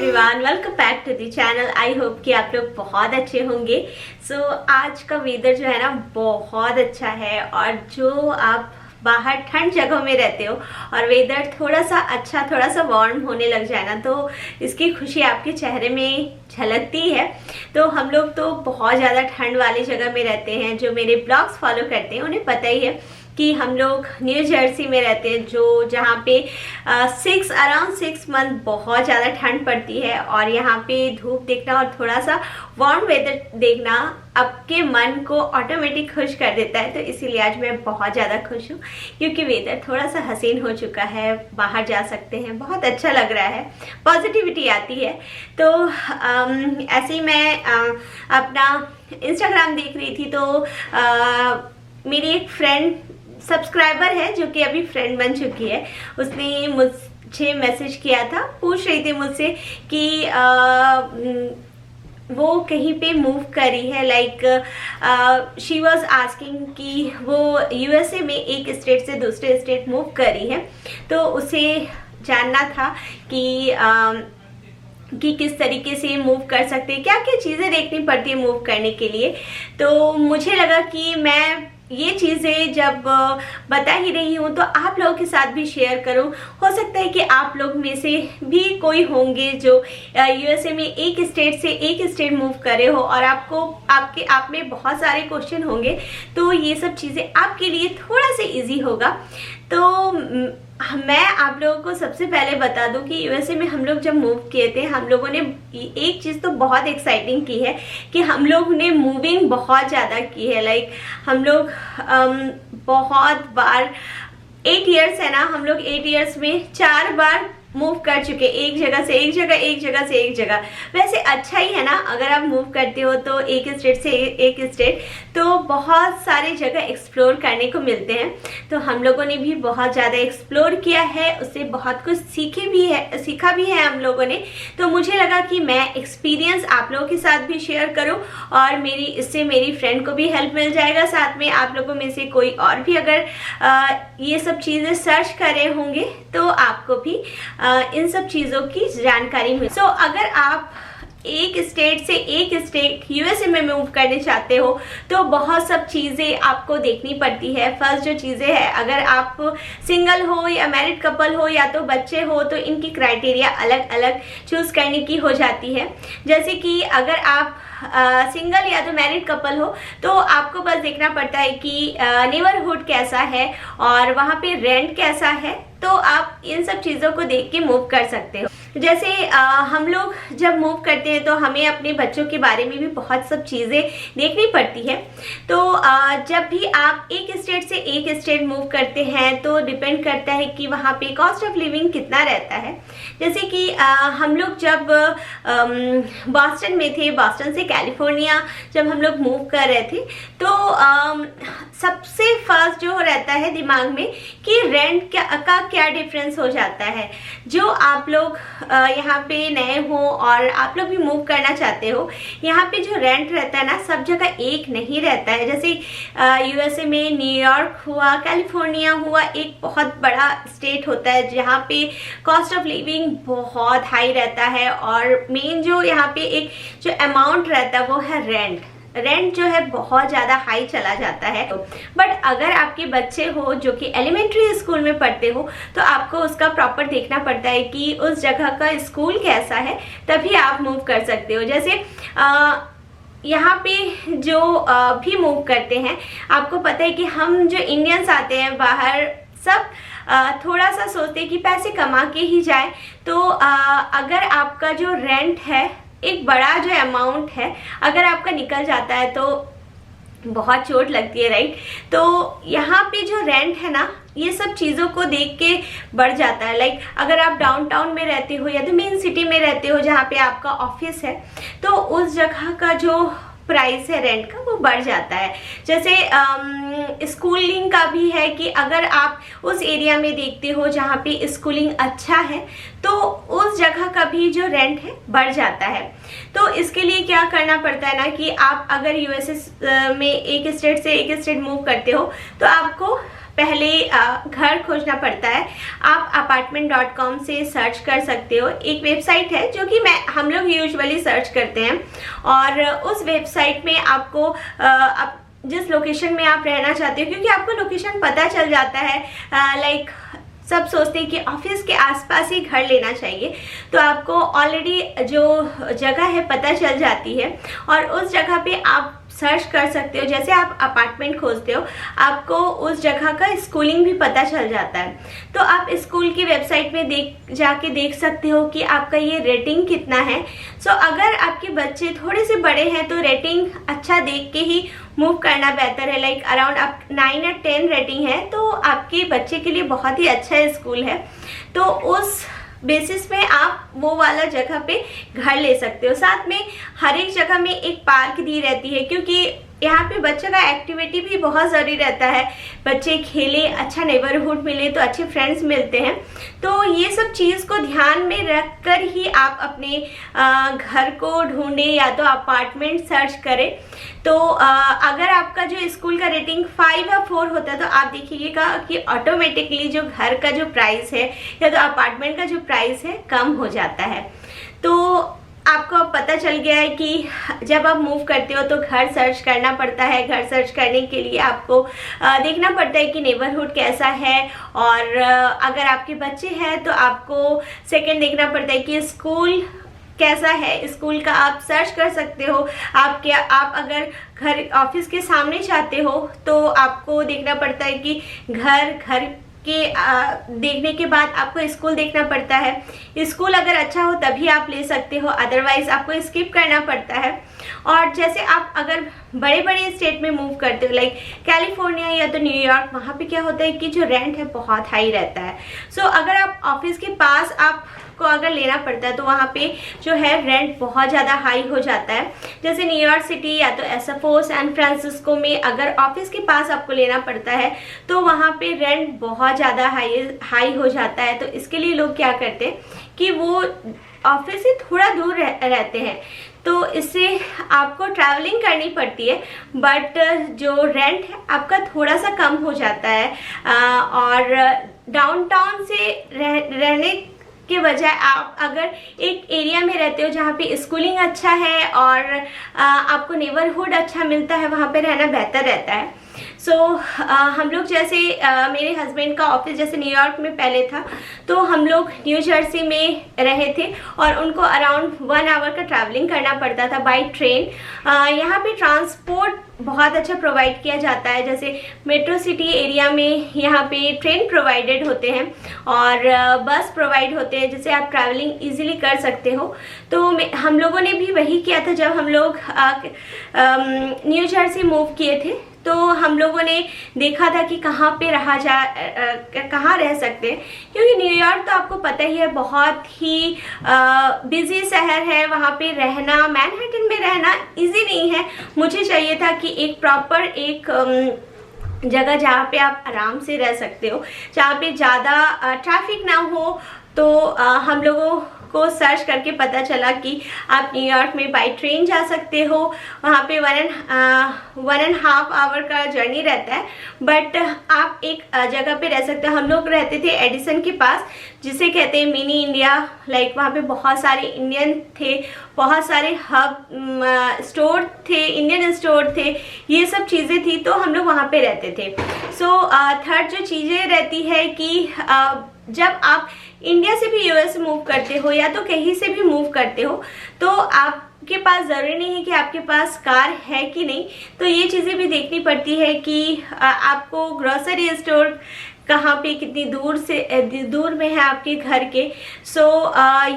Everyone, welcome back to the channel. I hope कि आप लोग बहुत अच्छे होंगे। आज का वेदर जो है ना बहुत अच्छा है, और जो आप बाहर ठंड जगहों में रहते हो और वेदर थोड़ा सा अच्छा, थोड़ा सा वार्म होने लग जाए ना, तो इसकी खुशी आपके चेहरे में झलकती है। तो हम लोग तो बहुत ज़्यादा ठंड वाली जगह में रहते हैं। जो मेरे ब्लॉग्स फॉलो करते हैं उन्हें पता ही है कि हम लोग न्यू जर्सी में रहते हैं, जो जहाँ पे अराउंड 6 मंथ बहुत ज़्यादा ठंड पड़ती है। और यहाँ पे धूप देखना और थोड़ा सा वार्म वेदर देखना आपके मन को ऑटोमेटिक खुश कर देता है। तो इसीलिए आज मैं बहुत ज़्यादा खुश हूँ, क्योंकि वेदर थोड़ा सा हसीन हो चुका है, बाहर जा सकते हैं, बहुत अच्छा लग रहा है, पॉजिटिविटी आती है। तो ऐसे ही मैं अपना इंस्टाग्राम देख रही थी, तो मेरी एक फ्रेंड सब्सक्राइबर है जो कि अभी फ्रेंड बन चुकी है, उसने मुझे मैसेज किया था, पूछ रही थी मुझसे कि वो कहीं पे मूव करी है। लाइक शी वाज आस्किंग कि वो यूएसए में एक स्टेट से दूसरे स्टेट मूव करी है, तो उसे जानना था कि किस तरीके से मूव कर सकते हैं, क्या क्या चीज़ें देखनी पड़ती है मूव करने के लिए। तो मुझे लगा कि मैं ये चीज़ें जब बता ही रही हूँ तो आप लोगों के साथ भी शेयर करूँ। हो सकता है कि आप लोग में से भी कोई होंगे जो यूएसए में एक स्टेट से एक स्टेट मूव करे हो, और आप में बहुत सारे क्वेश्चन होंगे, तो ये सब चीज़ें आपके लिए थोड़ा सा इजी होगा। तो मैं आप लोगों को सबसे पहले बता दूं कि यूएसए में हम लोग जब मूव किए थे, हम लोगों ने एक चीज़ तो बहुत एक्साइटिंग की है कि हम लोग ने मूविंग बहुत ज़्यादा की है। लाइक हम लोग बहुत बार 8 इयर्स है ना, हम लोग 8 इयर्स में 4 बार मूव कर चुके, एक जगह से एक जगह, एक जगह से एक जगह। वैसे अच्छा ही है ना, अगर आप मूव करते हो तो एक स्टेट से एक स्टेट, तो बहुत सारे जगह एक्सप्लोर करने को मिलते हैं। तो हम लोगों ने भी बहुत ज़्यादा एक्सप्लोर किया है, उससे बहुत कुछ सीखा भी है हम लोगों ने। तो मुझे लगा कि मैं एक्सपीरियंस आप लोगों के साथ भी शेयर करूं, और इससे मेरी फ्रेंड को भी हेल्प मिल जाएगा। साथ में आप लोगों में से कोई और भी अगर ये सब चीज़ें सर्च कर रहे होंगे तो आपको भी इन सब चीज़ों की जानकारी मिले। अगर आप एक स्टेट से एक स्टेट यूएसए में मूव करने चाहते हो तो बहुत सब चीज़ें आपको देखनी पड़ती है। फर्स्ट जो चीज़ें हैं, अगर आप सिंगल हो या मैरिड कपल हो या तो बच्चे हो, तो इनकी क्राइटेरिया अलग अलग चूज़ करने की हो जाती है। जैसे कि अगर आप सिंगल या तो मैरिड कपल हो, तो आपको बस देखना पड़ता है कि नेबरहुड कैसा है और वहाँ पे रेंट कैसा है, तो आप इन सब चीज़ों को देख के मूव कर सकते हो। जैसे हम लोग जब मूव करते हैं तो हमें अपने बच्चों के बारे में भी बहुत सब चीज़ें देखनी पड़ती है। तो जब भी आप एक स्टेट से एक स्टेट मूव करते हैं तो डिपेंड करता है कि वहाँ पे कॉस्ट ऑफ लिविंग कितना रहता है। जैसे कि हम लोग जब बॉस्टन में थे, बॉस्टन से कैलिफोर्निया जब हम लोग मूव कर रहे थे, तो सबसे फर्स्ट जो रहता है दिमाग में कि रेंट का क्या डिफरेंस हो जाता है। जो आप लोग यहाँ पे नए हो और आप लोग भी मूव करना चाहते हो, यहाँ पे जो रेंट रहता है ना, सब जगह एक नहीं रहता है। जैसे यूएसए में न्यूयॉर्क हुआ, कैलिफोर्निया हुआ, एक बहुत बड़ा स्टेट होता है जहाँ पे कॉस्ट ऑफ लिविंग बहुत हाई रहता है, और मेन जो यहाँ पे एक जो अमाउंट रहता है वो है रेंट जो है बहुत ज़्यादा हाई चला जाता है। बट अगर आपके बच्चे हो जो कि एलिमेंट्री स्कूल में पढ़ते हो, तो आपको उसका प्रॉपर देखना पड़ता है कि उस जगह का स्कूल कैसा है, तभी आप मूव कर सकते हो। जैसे यहाँ पे जो भी मूव करते हैं, आपको पता है कि हम जो इंडियंस आते हैं बाहर, सब थोड़ा सा सोचते हैं कि पैसे कमा के ही जाए। तो अगर आपका जो रेंट है, एक बड़ा जो अमाउंट है, अगर आपका निकल जाता है तो बहुत चोट लगती है, राइट। तो यहाँ पे जो रेंट है ना, ये सब चीज़ों को देख के बढ़ जाता है। लाइक अगर आप डाउनटाउन में रहते हो या तो मेन सिटी में रहते हो जहाँ पे आपका ऑफिस है, तो उस जगह का जो प्राइस है रेंट का वो बढ़ जाता है। जैसे स्कूलिंग का भी है कि अगर आप उस एरिया में देखते हो जहाँ पे स्कूलिंग अच्छा है, तो उस जगह का भी जो रेंट है बढ़ जाता है। तो इसके लिए क्या करना पड़ता है ना कि आप अगर यूएसए में एक स्टेट से एक स्टेट मूव करते हो, तो आपको पहले घर खोजना पड़ता है। आप apartment.com से सर्च कर सकते हो। एक वेबसाइट है जो कि हम लोग यूजुअली सर्च करते हैं, और उस वेबसाइट में आपको जिस लोकेशन में आप रहना चाहते हो, क्योंकि आपको लोकेशन पता चल जाता है, लाइक सब सोचते हैं कि ऑफिस के आसपास ही घर लेना चाहिए, तो आपको ऑलरेडी जो जगह है पता चल जाती है, और उस जगह पे आप सर्च कर सकते हो। जैसे आप अपार्टमेंट खोजते हो, आपको उस जगह का स्कूलिंग भी पता चल जाता है, तो आप स्कूल की वेबसाइट में जाके देख सकते हो कि आपका ये रेटिंग कितना है। सो अगर आपके बच्चे थोड़े से बड़े हैं तो रेटिंग अच्छा देख के ही मूव करना बेहतर है। लाइक अराउंड आप 9 या 10 रेटिंग है तो आपके बच्चे के लिए बहुत ही अच्छा स्कूल है, तो उस बेसिस में आप वो वाला जगह पे घर ले सकते हो। साथ में हर एक जगह में एक पार्क दी रहती है, क्योंकि यहाँ पे बच्चों का एक्टिविटी भी बहुत ज़रूरी रहता है। बच्चे खेले, अच्छा नेबरहुड मिले तो अच्छे फ्रेंड्स मिलते हैं, तो ये सब चीज़ को ध्यान में रख कर ही आप अपने घर को ढूंढें या तो अपार्टमेंट सर्च करें। तो अगर आपका जो स्कूल का रेटिंग 5 या 4 होता है तो आप देखिएगा कि ऑटोमेटिकली जो घर का जो प्राइस है या तो अपार्टमेंट का जो प्राइस है कम हो जाता है। तो आपको अब पता चल गया है कि जब आप मूव करते हो तो घर सर्च करना पड़ता है। घर सर्च करने के लिए आपको देखना पड़ता है कि नेबरहुड कैसा है, और अगर आपके बच्चे हैं तो आपको सेकंड देखना पड़ता है कि स्कूल कैसा है। स्कूल का आप सर्च कर सकते हो। आप अगर घर ऑफिस के सामने चाहते हो तो आपको देखना पड़ता है कि घर के देखने के बाद आपको स्कूल देखना पड़ता है। स्कूल अगर अच्छा हो तभी आप ले सकते हो, अदरवाइज आपको स्किप करना पड़ता है। और जैसे आप अगर बड़े बड़े स्टेट में मूव करते हो, लाइक कैलिफोर्निया या तो न्यूयॉर्क, वहाँ पे क्या होता है कि जो रेंट है बहुत हाई रहता है। सो अगर आप ऑफिस के पास आपको अगर लेना पड़ता है तो वहाँ पे जो है रेंट बहुत ज़्यादा हाई हो जाता है। जैसे न्यूयॉर्क सिटी या तो एसएफओ, सैन फ्रांसिस्को में अगर ऑफिस के पास आपको लेना पड़ता है तो वहाँ पे रेंट बहुत ज़्यादा हाई हो जाता है। तो इसके लिए लोग क्या करते हैं कि वो ऑफिस से थोड़ा दूर रहते हैं, तो इससे आपको ट्रैवलिंग करनी पड़ती है, बट जो रेंट है आपका थोड़ा सा कम हो जाता है। और डाउनटाउन से रहने के बजाय आप अगर एक एरिया में रहते हो जहाँ पे स्कूलिंग अच्छा है और आपको नेबरहुड अच्छा मिलता है, वहाँ पे रहना बेहतर रहता है। सो हम लोग जैसे मेरे हस्बैंड का ऑफिस जैसे न्यूयॉर्क में पहले था, तो हम लोग न्यू जर्सी में रहे थे और उनको अराउंड 1 आवर का ट्रैवलिंग करना पड़ता था बाय ट्रेन। यहाँ पे ट्रांसपोर्ट बहुत अच्छा प्रोवाइड किया जाता है। जैसे मेट्रो सिटी एरिया में यहाँ पे ट्रेन प्रोवाइडेड होते हैं और बस प्रोवाइड होते हैं, जिससे आप ट्रैवलिंग इजीली कर सकते हो। तो हम लोगों ने भी वही किया था जब हम लोग न्यू जर्सी मूव किए थे। तो हम लोगों ने देखा था कि कहाँ पे कहाँ रह सकते हैं, क्योंकि न्यूयॉर्क तो आपको पता ही है बहुत ही बिजी शहर है। वहाँ पे रहना, मैनहट्टन में रहना इजी नहीं है। मुझे चाहिए था कि एक प्रॉपर एक जगह जहाँ पे आप आराम से रह सकते हो, जहाँ पे ज़्यादा ट्रैफिक ना हो। तो हम लोगों को सर्च करके पता चला कि आप न्यूयॉर्क में बाई ट्रेन जा सकते हो। वहाँ पे 1.5 आवर का जर्नी रहता है, बट आप एक जगह पे रह सकते हो। हम लोग रहते थे एडिसन के पास, जिसे कहते हैं मिनी इंडिया। लाइक वहाँ पे बहुत सारे इंडियन थे, बहुत सारे हब स्टोर थे, इंडियन स्टोर थे, ये सब चीज़ें थी, तो हम लोग वहाँ पे रहते थे। सो थर्ड जो चीज़ें रहती है कि जब आप इंडिया से भी यूएस मूव करते हो या तो कहीं से भी मूव करते हो, तो आपके पास ज़रूरी नहीं है कि आपके पास कार है कि नहीं। तो ये चीज़ें भी देखनी पड़ती है कि आपको ग्रोसरी स्टोर कहाँ पे कितनी दूर में है आपके घर के। सो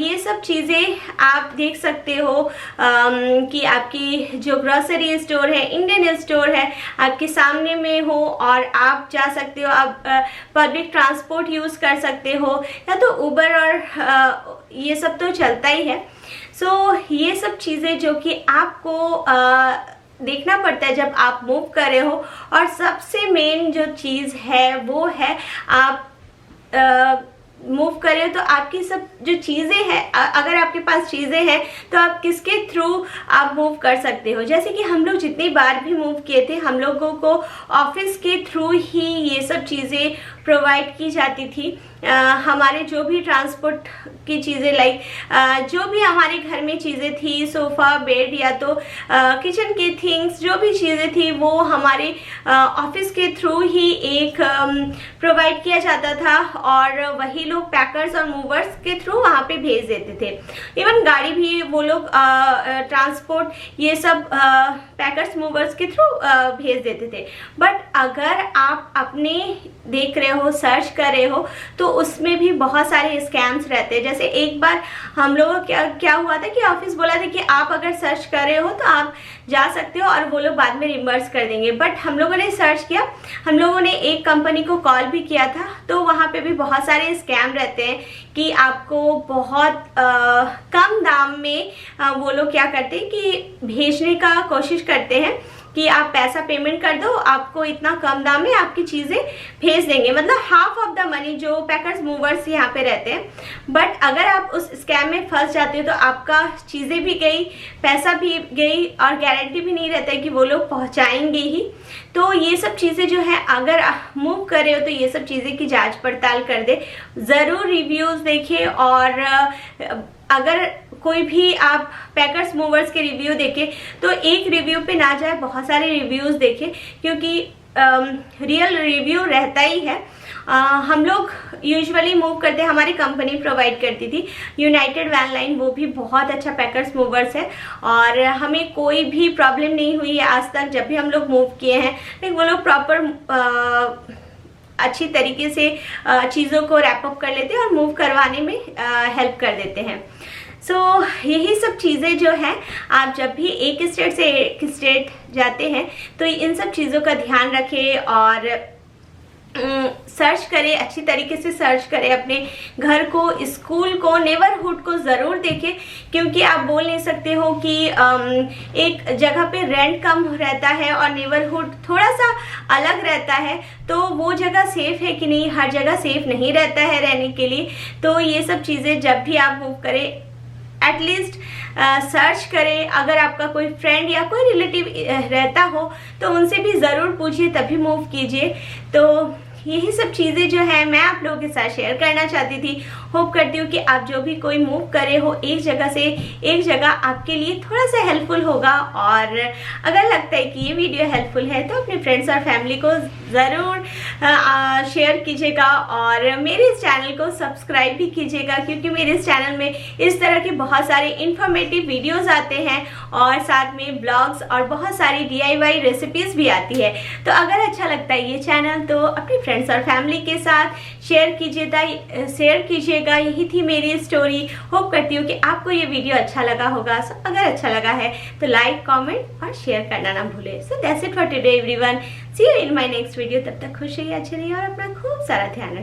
ये सब चीज़ें आप देख सकते हो कि आपकी जो ग्रोसरी स्टोर है, इंडियन स्टोर है, आपके सामने में हो और आप जा सकते हो। आप पब्लिक ट्रांसपोर्ट यूज़ कर सकते हो या तो उबर, और ये सब तो चलता ही है। सो ये सब चीज़ें जो कि आपको देखना पड़ता है जब आप मूव कर रहे हो। और सबसे मेन जो चीज़ है वो है आप मूव कर रहे हो तो आपकी सब जो चीज़ें हैं, अगर आपके पास चीज़ें हैं तो आप किसके थ्रू आप मूव कर सकते हो। जैसे कि हम लोग जितनी बार भी मूव किए थे, हम लोगों को ऑफिस के थ्रू ही ये सब चीज़ें प्रोवाइड की जाती थी। हमारे जो भी ट्रांसपोर्ट की चीज़ें लाइक जो भी हमारे घर में चीज़ें थी, सोफ़ा, बेड या तो किचन की थिंग्स, जो भी चीज़ें थी वो हमारे ऑफिस के थ्रू ही एक प्रोवाइड किया जाता था और वही लोग पैकर्स और मूवर्स के थ्रू वहाँ पे भेज देते थे। इवन गाड़ी भी वो लोग ट्रांसपोर्ट ये सब पैकर्स मूवर्स के थ्रू भेज देते थे। बट अगर आप अपने देख रहे हो, सर्च कर रहे हो, तो उसमें भी बहुत सारे स्कैम्स रहते हैं। जैसे एक बार हम लोगों को क्या हुआ था कि ऑफिस बोला था कि आप अगर सर्च कर रहे हो तो आप जा सकते हो और वो लोग बाद में रिम्बर्स कर देंगे। बट हम लोगों ने सर्च किया, हम लोगों ने एक कंपनी को कॉल भी किया था, तो वहाँ पे भी बहुत सारे स्कैम रहते हैं कि आपको बहुत कम दाम में वो लोग क्या करते हैं कि भेजने का कोशिश करते हैं कि आप पैसा पेमेंट कर दो, आपको इतना कम दाम में आपकी चीज़ें भेज देंगे, मतलब हाफ ऑफ द मनी जो पैकर्स मूवर्स यहाँ पे रहते हैं। बट अगर आप उस स्कैम में फंस जाते हो तो आपका चीज़ें भी गई, पैसा भी गई और गारंटी भी नहीं रहता है कि वो लोग पहुँचाएंगे ही। तो ये सब चीज़ें जो है, अगर मूव कर रहे हो तो ये सब चीज़ें की जांच पड़ताल कर दे, ज़रूर रिव्यूज़ देखें। और अगर कोई भी आप पैकर्स मूवर्स के रिव्यू देखें तो एक रिव्यू पे ना जाए, बहुत सारे रिव्यूज़ देखें, क्योंकि रियल रिव्यू रहता ही है। हम लोग यूजुअली मूव करते हैं, हमारी कंपनी प्रोवाइड करती थी यूनाइटेड वैन लाइन, वो भी बहुत अच्छा पैकर्स मूवर्स है और हमें कोई भी प्रॉब्लम नहीं हुई है आज तक जब भी हम लोग मूव किए हैं। लेकिन वो लोग प्रॉपर अच्छी तरीके से चीज़ों को रैप अप कर लेते हैं और मूव करवाने में हेल्प कर देते हैं। सो यही सब चीज़ें जो हैं, आप जब भी एक स्टेट से एक स्टेट जाते हैं तो इन सब चीज़ों का ध्यान रखें और सर्च करें, अच्छी तरीके से सर्च करें अपने घर को, स्कूल को, नेबरहुड को ज़रूर देखें, क्योंकि आप बोल नहीं सकते हो कि एक जगह पे रेंट कम रहता है और नेबरहुड थोड़ा सा अलग रहता है, तो वो जगह सेफ़ है कि नहीं, हर जगह सेफ़ नहीं रहता है रहने के लिए। तो ये सब चीज़ें जब भी आप मूव करें एटलीस्ट सर्च करें। अगर आपका कोई फ्रेंड या कोई रिलेटिव रहता हो तो उनसे भी ज़रूर पूछिए, तभी मूव कीजिए। तो यही सब चीज़ें जो है मैं आप लोगों के साथ शेयर करना चाहती थी। होप करती हूँ कि आप जो भी कोई मूव करे हो एक जगह से एक जगह, आपके लिए थोड़ा सा हेल्पफुल होगा। और अगर लगता है कि ये वीडियो हेल्पफुल है तो अपने फ्रेंड्स और फैमिली को ज़रूर शेयर कीजिएगा और मेरे इस चैनल को सब्सक्राइब भी कीजिएगा, क्योंकि मेरे इस चैनल में इस तरह के बहुत सारे इन्फॉर्मेटिव वीडियोज़ आते हैं और साथ में ब्लॉग्स और बहुत सारी DIY रेसिपीज़ भी आती है। तो अगर अच्छा लगता है ये चैनल तो अपने फ्रेंड्स और फैमिली के साथ शेयर कीजिएगा। यही थी मेरी स्टोरी। होप करती हूँ कि आपको ये वीडियो अच्छा लगा होगा। अगर अच्छा लगा है तो लाइक, कमेंट और शेयर करना ना भूलें। So that's it for today everyone. See you in my next video. तब तक खुश रहिए, अच्छे रहिए और अपना खूब सारा ध्यान रखिए।